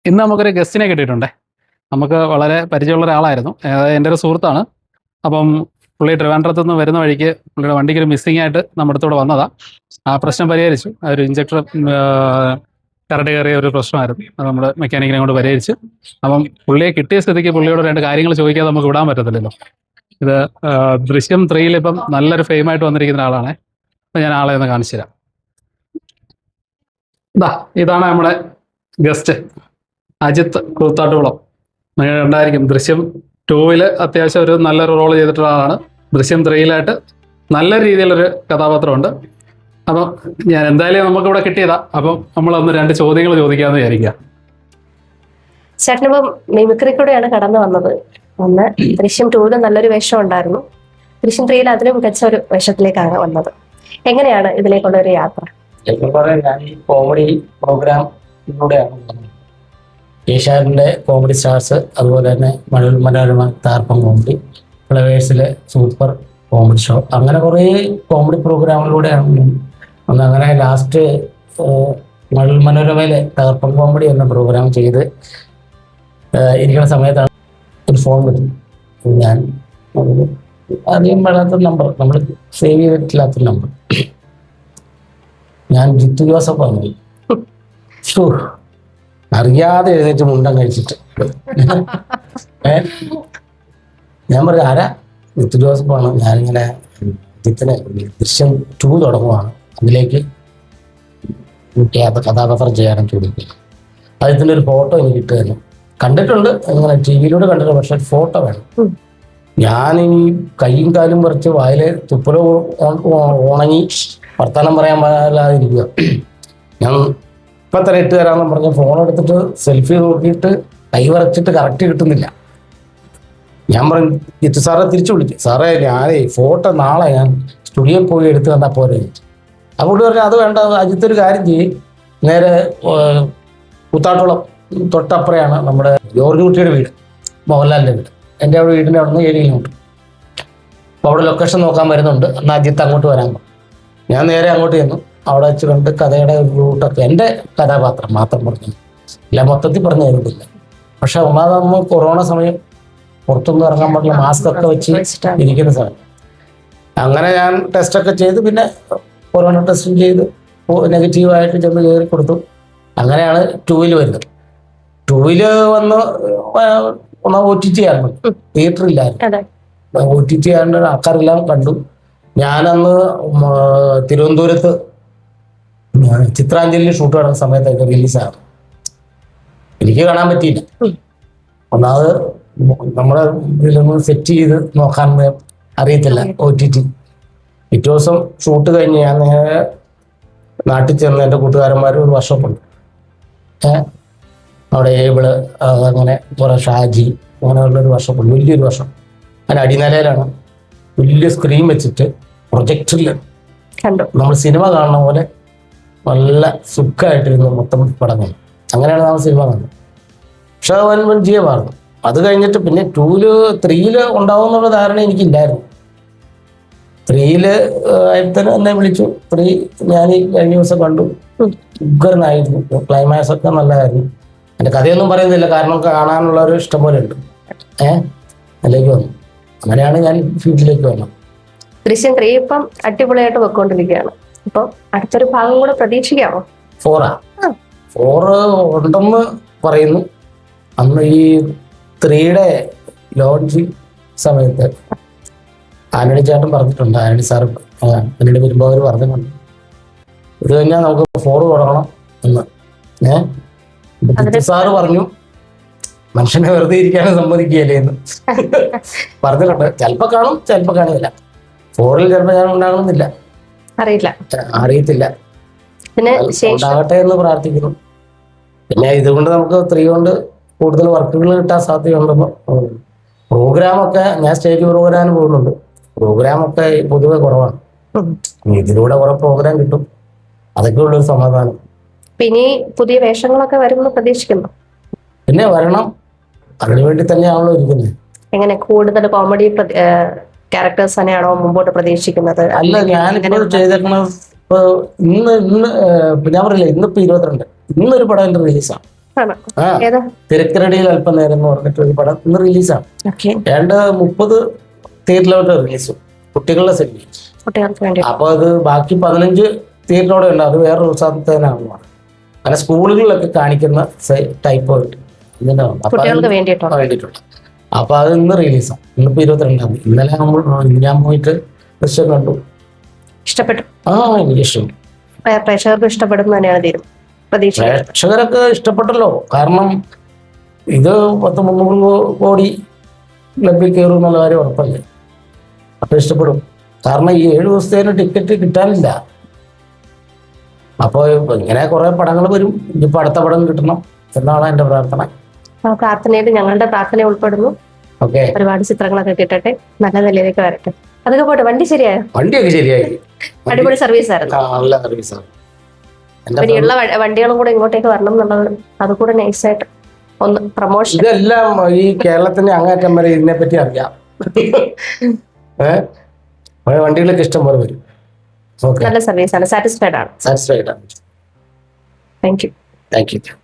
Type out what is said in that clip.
ഇന്ന് നമുക്കൊരു ഗസ്റ്റിനെ കിട്ടിയിട്ടുണ്ടേ. നമുക്ക് വളരെ പരിചയമുള്ള ഒരാളായിരുന്നു. എൻ്റെ ഒരു സുഹൃത്താണ്. അപ്പം പുള്ളി ട്രിവാൻഡ്രത്ത് നിന്ന് വരുന്ന വഴിക്ക് പുള്ളിയുടെ വണ്ടിക്ക് ഒരു മിസ്സിംഗ് ആയിട്ട് നമ്മുടെ അടുത്തോടെ വന്നതാണ്. ആ പ്രശ്നം പരിഹരിച്ചു. ഒരു ഇഞ്ചക്ടർ കറണ്ട് കയറിയ ഒരു പ്രശ്നമായിരുന്നു. അത് നമ്മൾ മെക്കാനിക്കിനെ കൊണ്ട് പരിഹരിച്ച്. അപ്പം പുള്ളിയെ കിട്ടിയ സ്ഥിതിക്ക് പുള്ളിയോട് രണ്ട് കാര്യങ്ങൾ ചോദിക്കാതെ നമുക്ക് വിടാൻ പറ്റത്തില്ലല്ലോ. ഇത് ദൃശ്യം 3 ഇപ്പം നല്ലൊരു ഫെയിമായിട്ട് വന്നിരിക്കുന്ന ആളാണ്. അപ്പം ഞാൻ ആളെ ഒന്ന് കാണിച്ചു തരാം. ഇതാണ് നമ്മുടെ ഗസ്റ്റ് അജിത്ത് കൂത്താട്ടുകുളം. നിങ്ങൾ കണ്ടായിരിക്കും ദൃശ്യം 2 അത്യാവശ്യം ഒരു നല്ലൊരു റോൾ ചെയ്തിട്ടുള്ള ആളാണ്. ദൃശ്യം 3 നല്ല രീതിയിലൊരു കഥാപാത്രമുണ്ട്. അപ്പം ഞാൻ എന്തായാലും നമുക്കിവിടെ കിട്ടിയതാ. അപ്പം നമ്മളൊന്ന് രണ്ട് ചോദ്യങ്ങൾ ചോദിക്കാമെന്ന് വിചാരിക്കുക. ചേട്ടനിപ്പം മിമിക്രി കൂടെയാണ് കടന്നു വന്നത്. ഒന്ന് ദൃശ്യം 2 നല്ലൊരു വേഷം ഉണ്ടായിരുന്നു. ദൃശ്യം 3 അതിലും മികച്ച ഒരു വേഷത്തിലേക്കാണ് വന്നത്. എങ്ങനെയാണ് ഇതിലേക്കുള്ള ഒരു യാത്ര? ഞാൻ ഈ കോമഡി പ്രോഗ്രാമിലൂടെയാണ് ഏഷ്യാനെറ്റിന്റെ കോമഡി സ്റ്റാർസ്, അതുപോലെ തന്നെ മനോരമ താർപ്പം കോമഡി, ഫ്ലവേഴ്സിലെ സൂപ്പർ കോമഡി ഷോ, അങ്ങനെ കുറേ കോമഡി പ്രോഗ്രാമിലൂടെയാണ് ഒന്ന്. അങ്ങനെ ലാസ്റ്റ് മനോരമയിലെ തകർപ്പൻ കോമഡി എന്ന പ്രോഗ്രാം ചെയ്ത് ഇരിക്കുന്ന സമയത്താണ് ഒരു ഫോൺ വരും. ഞാൻ അധികം വേണ്ടാത്ത നമ്പർ, നമ്മൾ സേവ് ചെയ്തിട്ടില്ലാത്ത നമ്പർ. ഞാൻ ജിത്തു ജോസഫ് വന്നു. അറിയാതെ എഴുന്നേറ്റ് മുണ്ടം കഴിച്ചിട്ട് ഞാൻ പറഞ്ഞു, ആരാ? ജിത്തു ജോസഫാണ്. ഞാനിങ്ങനെ ജിത്തിനെ ദൃശ്യം 2 തുടങ്ങുവാണ്, അതിലേക്ക് കഥാപാത്രം ചെയ്യാനും ചോദിക്കില്ല. അതിൻ്റെ ഒരു ഫോട്ടോ എനിക്ക് കിട്ടുകയാണ്. കണ്ടിട്ടുണ്ട്, ഇങ്ങനെ ടി വിയിലൂടെ കണ്ടിട്ടുണ്ട്, പക്ഷെ ഫോട്ടോ വേണം. ഞാൻ ഈ കൈയും കാലും പറിച്ച് വായിലെ തുപ്പല ഉണങ്ങി വർത്തമാനം പറയാൻ പാടില്ലാതിരിക്കുക. ഞാൻ ഇപ്പം തന്നെ ഇട്ട് തരാമെന്ന് പറഞ്ഞ ഫോൺ എടുത്തിട്ട് സെൽഫി നോക്കിയിട്ട് കൈ വരച്ചിട്ട് കറക്റ്റ് കിട്ടുന്നില്ല. ഞാൻ പറഞ്ഞു, ജിത്തു സാറെ തിരിച്ചു വിളിച്ചു. സാറേ, ഞാനേ ഫോട്ടോ നാളെ ഞാൻ സ്റ്റുഡിയോയിൽ പോയി എടുത്ത് കണ്ടാൽ പോരെ. അപ്പോൾ പറഞ്ഞു, അത് വേണ്ട അജിത്ത്, ഒരു കാര്യം ചെയ്യും, നേരെ കൂത്താട്ടുകുളം തൊട്ടപ്പുറയാണ് നമ്മുടെ ജോർജ് കുട്ടിയുടെ വീട്, മോഹൻലാലിൻ്റെ വീട്. എൻ്റെ അവിടെ വീടിൻ്റെ അവിടെ നിന്ന് 7 കിലോമീറ്റർ. അപ്പോൾ അവിടെ ലൊക്കേഷൻ നോക്കാൻ വരുന്നുണ്ട്, എന്നാൽ അജിത്ത് അങ്ങോട്ട് വരാൻ പറഞ്ഞു. ഞാൻ നേരെ അങ്ങോട്ട് ചെന്നു. അവിടെ വെച്ച് കണ്ട് കഥയുടെ റൂട്ടൊക്കെ എൻ്റെ കഥാപാത്രം മാത്രം പറഞ്ഞു, ഇല്ല മൊത്തത്തിൽ പറഞ്ഞു തരുന്നില്ല. പക്ഷെ ഒന്നാമത് കൊറോണ സമയം, പുറത്തൊന്നും ഇറങ്ങാൻ പാടില്ല, മാസ്ക് ഒക്കെ വെച്ച് ഇരിക്കുന്ന സമയം. അങ്ങനെ ഞാൻ ടെസ്റ്റൊക്കെ ചെയ്ത്, പിന്നെ കൊറോണ ടെസ്റ്റും ചെയ്ത് നെഗറ്റീവായിട്ട് ചെന്ന് കയറി കൊടുത്തു. അങ്ങനെയാണ് 2 വരുന്നത്. 2 വന്ന് OTT ആയിരുന്നു, തിയേറ്ററില്ലായിരുന്നു. OTT ആയതുകൊണ്ട് ആൾക്കാരെല്ലാം കണ്ടു. ഞാനന്ന് തിരുവനന്തപുരത്ത് ചിത്രാഞ്ജലി ഷൂട്ട് നടന്ന സമയത്തൊക്കെ റിലീസാണ്. എനിക്ക് കാണാൻ പറ്റിയില്ല. ഒന്നാമത് നമ്മുടെ ഇതിലൊന്നും സെറ്റ് ചെയ്ത് നോക്കാൻ അറിയത്തില്ല OTT. പിറ്റേ ദിവസം ഷൂട്ട് കഴിഞ്ഞ് ഞാൻ നേരെ നാട്ടിൽ ചെന്ന് എൻ്റെ കൂട്ടുകാരന്മാർ ഒരു വർഷോപ്പുണ്ട്, അവിടെ ഏബിള്, അങ്ങനെ കുറേ ഷാജി, അങ്ങനെയുള്ളൊരു വർഷോപ്പുണ്ട്, വലിയൊരു വർഷം. അതിന് അടിനിലയിലാണ് വലിയ സ്ക്രീൻ വെച്ചിട്ട് പ്രൊജക്ടറിൽ നമ്മൾ സിനിമ കാണുന്ന പോലെ നല്ല സുഖമായിട്ടിരുന്നു മൊത്തം പടങ്ങൾ. അങ്ങനെയാണ് നമ്മൾ സിനിമ കാണുന്നത്. പക്ഷെ അത് വൻ ജീവമായിരുന്നു. അത് കഴിഞ്ഞിട്ട് പിന്നെ 2 3 ഉണ്ടാവും എന്നുള്ള ധാരണ എനിക്കില്ലായിരുന്നു. 3 ആയിരത്തിന് എന്നെ വിളിച്ചു. 3 ഞാൻ ഈ കഴിഞ്ഞ ദിവസം കണ്ടു, ഉഗ്രനായിരുന്നു. ക്ലൈമാക്സ് ഒക്കെ നല്ലതായിരുന്നു. എൻ്റെ കഥയൊന്നും പറയുന്നില്ല, കാരണം കാണാനുള്ളൊരു ഇഷ്ടം പോലെ ഉണ്ട്. അതിലേക്ക് വന്നു. അങ്ങനെയാണ് ഞാൻ ഫീൽഡിലേക്ക് വന്നത്. ദൃശ്യം 3 ഇപ്പം അടിപൊളിയായിട്ട് വെക്കൊണ്ടിരിക്കുകയാണ്. ഇപ്പൊ അടുത്തൊരു ഭാഗം കൂടെ പ്രതീക്ഷിക്കാമോ? 4 ഉണ്ടെന്ന് പറയുന്നു. അന്ന് ഈ 3യുടെ ലോഞ്ച് സമയത്ത് ആന്റണി ചേട്ടൻ പറഞ്ഞിട്ടുണ്ട്, ആന്റണി സാർ പിന്നീട് വരുമ്പോൾ അവർ പറഞ്ഞിട്ടുണ്ട്, ഇത് കഴിഞ്ഞാൽ നമുക്ക് 4 തുടങ്ങണം എന്ന്. സാറ് പറഞ്ഞു, മനുഷ്യനെ വെറുതെ ഇരിക്കാനും സമ്മതിക്കുകയല്ലേ എന്ന് പറഞ്ഞിട്ടുണ്ട്. ചിലപ്പോൾ കാണും, ചിലപ്പോൾ കാണില്ല. 4 ചിലപ്പോൾ ഞാൻ ഉണ്ടാകണമെന്നില്ല, അറിയത്തില്ല. ഉണ്ടാകട്ടെ എന്ന് പ്രാർത്ഥിക്കുന്നു. പിന്നെ ഇതുകൊണ്ട് നമുക്ക് 3 കൊണ്ട് കൂടുതൽ വർക്കുകൾ കിട്ടാൻ സാധ്യതയുണ്ടെന്ന്. പ്രോഗ്രാമൊക്കെ ഞാൻ സ്റ്റേജ് പ്രോഗ്രാമിന് പോകുന്നുണ്ട്. പ്രോഗ്രാമൊക്കെ പൊതുവെ കുറവാണ്. ഇതിലൂടെ കുറെ പ്രോഗ്രാം കിട്ടും, അതൊക്കെ ഉള്ളൊരു സമാധാനം. പിന്നെ പുതിയ വേഷങ്ങളൊക്കെ വരുമെന്ന് പ്രതീക്ഷിക്കുന്നു. പിന്നെ വരണം, അതിനുവേണ്ടി തന്നെയാണല്ലോ ഇരിക്കുന്നത്. എങ്ങനെ കൂടുതൽ കോമഡി ക്യാരക്ടേഴ്സ് തന്നെയാണോ മുമ്പോട്ട് പ്രതീക്ഷിക്കുന്നത്? അല്ല, ഞാനിപ്പോൾ ചെയ്തേക്കുന്നത് ഇന്ന് ഞാൻ പറയില്ല, ഇന്നിപ്പോ 22, ഇന്നൊരു പടം എൻ്റെ റിലീസാണ്. ആണോ? ആ ഏതാ? തിരക്കരടിയിൽ അല്പം നേരം എന്ന് പറഞ്ഞിട്ട് ഒരു പടം ഇന്ന് റിലീസാണ്. ഓക്കെ. ഏതാണ്ട് 30 തിയേറ്ററിലോട്ട് റിലീസ്, കുട്ടികളുടെ സിനിമ. കുട്ടികൾക്ക് വേണ്ടി. അപ്പൊ അത് ബാക്കി 15 തിയേറ്ററോടെ ഉണ്ട്. അത് വേറെ ഉത്സാഹത്തേനാണ്. അങ്ങനെ സ്കൂളുകളിലൊക്കെ കാണിക്കുന്ന ടൈപ്പ് ഇങ്ങനെ കുട്ടികൾക്ക് വേണ്ടിയിട്ടോ? വേണ്ടിയിട്ടുണ്ട്. അപ്പൊ അത് ഇന്ന് റിലീസാണ്. ഇന്നിപ്പോ 22-ാം തീയതി. ഇന്നലെ ഞാൻ പോയിട്ട് ദൃശ്യം കണ്ടു. ഇഷ്ടപ്പെട്ടു? ആ എനിക്ക് ഇഷ്ടം. പ്രേക്ഷകർക്ക് ഇഷ്ടപ്പെടും തന്നെയാണ് തീരും പ്രതീക്ഷ. പ്രേക്ഷകരൊക്കെ ഇഷ്ടപ്പെട്ടല്ലോ. കാരണം ഇത് 300 കോടി ക്ലബിൽ കയറും എന്നുള്ള കാര്യം ഉറപ്പല്ലേ. അപ്പൊ ഇഷ്ടപ്പെടും. കാരണം ഈ 7 ദിവസത്തേന് ടിക്കറ്റ് കിട്ടാനില്ല. അപ്പോൾ ഇങ്ങനെ കുറെ പടങ്ങൾ വരും. ഇനിയിപ്പോൾ അടുത്ത പടം കിട്ടണം എന്നാണ് എൻ്റെ പ്രാർത്ഥന. പ്രാർത്ഥനയിൽ ഞങ്ങളുടെ പ്രാർത്ഥന ഉൾപ്പെടുന്നു. ഓക്കെ. ഒരുപാട് ചിത്രങ്ങളൊക്കെ കിട്ടട്ടെ, നല്ല നിലയിലേക്ക് വരട്ടെ. അതൊക്കെ പോട്ടെ, വണ്ടി ശരിയായോ? വണ്ടിയൊക്കെ ശരിയായി. അടിപൊളി സർവീസ് ആയിരുന്നു. നല്ല സർവീസാണ്. ഇനിയുള്ള വണ്ടികളും കൂടെ ഇങ്ങോട്ടേക്ക് വരണം എന്നുള്ളത് അത് കൂടെ നൈസായിട്ട് ഒന്ന് പ്രൊമോഷൻ. ഇതെല്ലാം ഈ കേരളത്തിന്റെ അങ്ങേറ്റം വരെ ഇതിനെ പറ്റി അറിയാം. വണ്ടികളൊക്കെ ഇഷ്ടം പോലെ വരും. നല്ല സർവീസ് ആണ്. സാറ്റിസ്ഫൈഡ് ആണ്. സാറ്റിസ്ഫൈഡ് ആണ്. Thank you. Thank you.